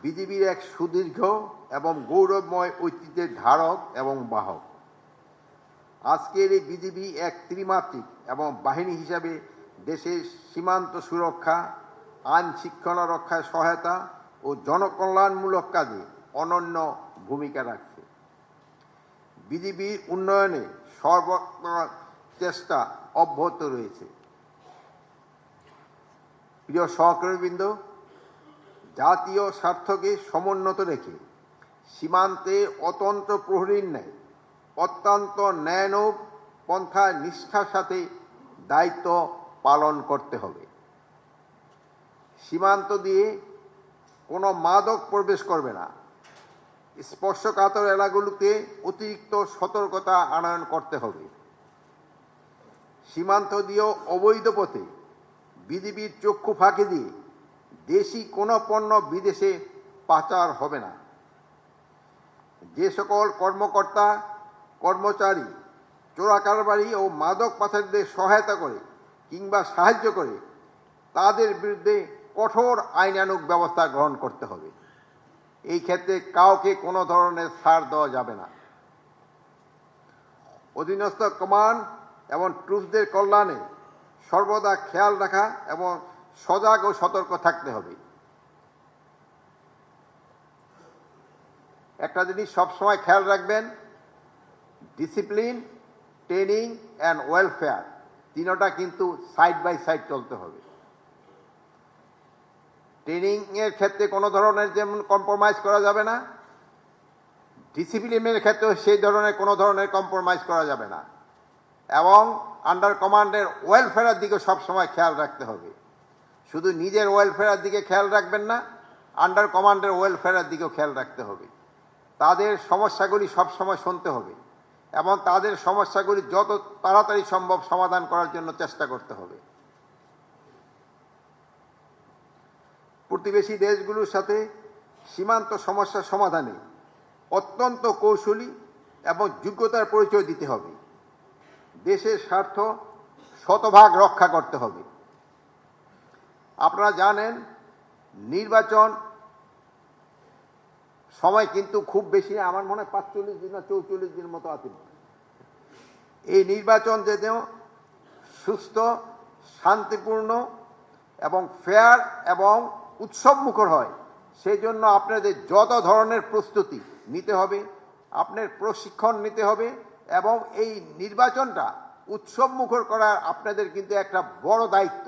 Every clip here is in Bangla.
বিজিবির এক সুদীর্ঘ এবং গৌরবময় ঐতিহ্যের ধারক এবং বাহক। আজকের এই বিজিবি এক ত্রিমাত্রিক এবং বাহিনী হিসাবে দেশের সীমান্ত সুরক্ষা, আইন শৃঙ্খলা রক্ষায় সহায়তা ও জনকল্যাণমূলক কাজে অনন্য ভূমিকা রাখছে। বিজিবির উন্নয়নে সর্বত্র চেষ্টা অব্যাহত রয়েছে। প্রিয় সহকর্মীবৃন্দ, জাতীয় স্বার্থকে সমুন্নত রেখে সীমান্তে অতন্ত্র প্রহরীর ন্যায় অত্যন্ত ন্যায়ানুগ পন্থায় নিষ্ঠার সাথে দায়িত্ব পালন করতে হবে। সীমান্ত দিয়ে কোনো মাদক প্রবেশ করবে না। স্পর্শকাতর এলাকাগুলোতে অতিরিক্ত সতর্কতা আনয়ন করতে হবে। সীমান্ত দিয়েও অবৈধ পথে বিজিবির চক্ষু ফাঁকি দিয়ে দেশি কোনো পণ্য বিদেশে পাচার হবে না। যে সকল কর্মকর্তা কর্মচারী চোরাকারবারি ও মাদক পাচারীদের সহায়তা করে কিংবা সাহায্য করে তাদের বিরুদ্ধে কঠোর আইনানুগ ব্যবস্থা গ্রহণ করতে হবে। এই ক্ষেত্রে কাউকে কোনো ধরনের ছাড় দেওয়া যাবে না। অধীনস্থ কমান্ড এবং ট্রুপদের কল্যাণে সর্বদা খেয়াল রাখা এবং সজাগ ও সতর্ক থাকতে হবে। একটা জিনিস সবসময় খেয়াল রাখবেন, ডিসিপ্লিন, ট্রেনিং অ্যান্ড ওয়েলফেয়ার তিনটা কিন্তু সাইড বাই সাইড চলতে হবে। ট্রেনিংয়ের ক্ষেত্রে কোনো ধরনের যেমন কম্প্রোমাইজ করা যাবে না, ডিসিপ্লিনের ক্ষেত্রেও সেই ধরনের কোনো ধরনের কম্প্রোমাইজ করা যাবে না, এবং আন্ডার কমান্ডের ওয়েলফেয়ারের দিকে সবসময় খেয়াল রাখতে হবে। শুধু নিজের ওয়েলফেয়ারের দিকে খেয়াল রাখবেন না, আন্ডার কমান্ডের ওয়েলফেয়ারের দিকেও খেয়াল রাখতে হবে। তাদের সমস্যাগুলি সবসময় শুনতে হবে এবং তাদের সমস্যাগুলি যত তাড়াতাড়ি সম্ভব সমাধান করার জন্য চেষ্টা করতে হবে। প্রতিবেশী দেশগুলোর সাথে সীমান্ত সমস্যা সমাধানে অত্যন্ত কৌশলী এবং যোগ্যতার পরিচয় দিতে হবে। দেশের স্বার্থ শতভাগ রক্ষা করতে হবে। আপনারা জানেন, নির্বাচন সময় কিন্তু খুব বেশি, আমার মনে হয় 45 দিন না 44 দিন মতো আছে। এই নির্বাচন যেন সুস্থ, শান্তিপূর্ণ এবং ফেয়ার এবং উৎসবমুখর হয়, সেই জন্য আপনাদের যত ধরনের প্রস্তুতি নিতে হবে, আপনার প্রশিক্ষণ নিতে হবে এবং এই নির্বাচনটা উৎসবমুখর করার আপনাদের কিন্তু একটা বড় দায়িত্ব,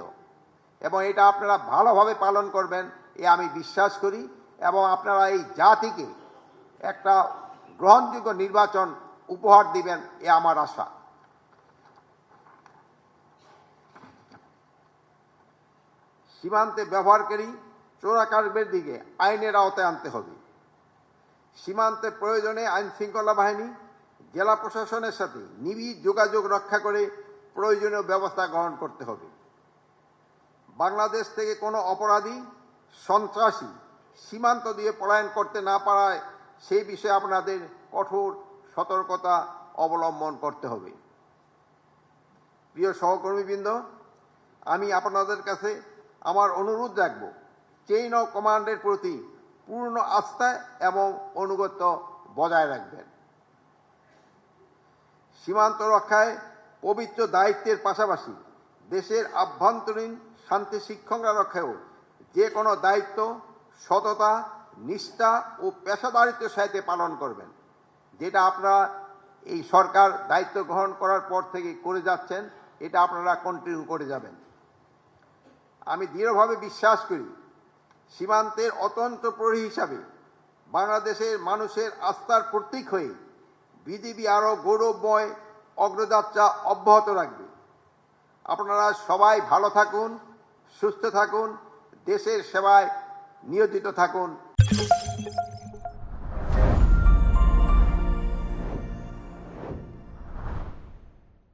এবং এটা আপনারা ভালোভাবে পালন করবেন এ আমি বিশ্বাস করি, এবং আপনারা এই জাতিকে একটা গ্রহণযোগ্য নির্বাচন উপহার দিবেন এ আমার আশা। সীমান্তে ব্যবহারকারী চোরাকারবারির দিকে আইনের আওতায় আনতে হবে। সীমান্তে প্রয়োজনে আইন শৃঙ্খলা বাহিনী, জেলা প্রশাসনের সাথে নিবিড় যোগাযোগ রক্ষা করে প্রয়োজনীয় ব্যবস্থা গ্রহণ করতে হবে। বাংলাদেশ থেকে কোনো অপরাধী, সন্ত্রাসী সীমান্ত দিয়ে পলায়ন করতে না পারায় সেই বিষয়ে আপনাদের কঠোর সতর্কতা অবলম্বন করতে হবে। প্রিয় সহকর্মীবৃন্দ, আমি আপনাদের কাছে আমার অনুরোধ রাখব, চেইন অফ কমান্ডের প্রতি পূর্ণ আস্থা এবং আনুগত্য বজায় রাখবেন। সীমান্ত রক্ষায় পবিত্র দায়িত্বের পাশাপাশি দেশের আভ্যন্তরীণ শান্তি শৃঙ্খলা রক্ষায়ও যে কোনো দায়িত্ব সততা, নিষ্ঠা ও পেশাদারিত্বের সাথে পালন করবেন, যেটা আপনারা এই সরকার দায়িত্ব গ্রহণ করার পর থেকে করে যাচ্ছেন, এটা আপনারা কন্টিনিউ করে যাবেন। আমি দৃঢ়ভাবে বিশ্বাস করি, সীমান্তের অতন্ত্র প্রহরী হিসাবে বাংলাদেশের মানুষের আস্থার প্রতীক হয়ে বিজিবি আরও গৌরবময় অগ্রযাত্রা অব্যাহত রাখবে। আপনারা সবাই ভালো থাকুন, সুস্থ থাকুন, দেশের সেবায় নিয়োজিত থাকুন।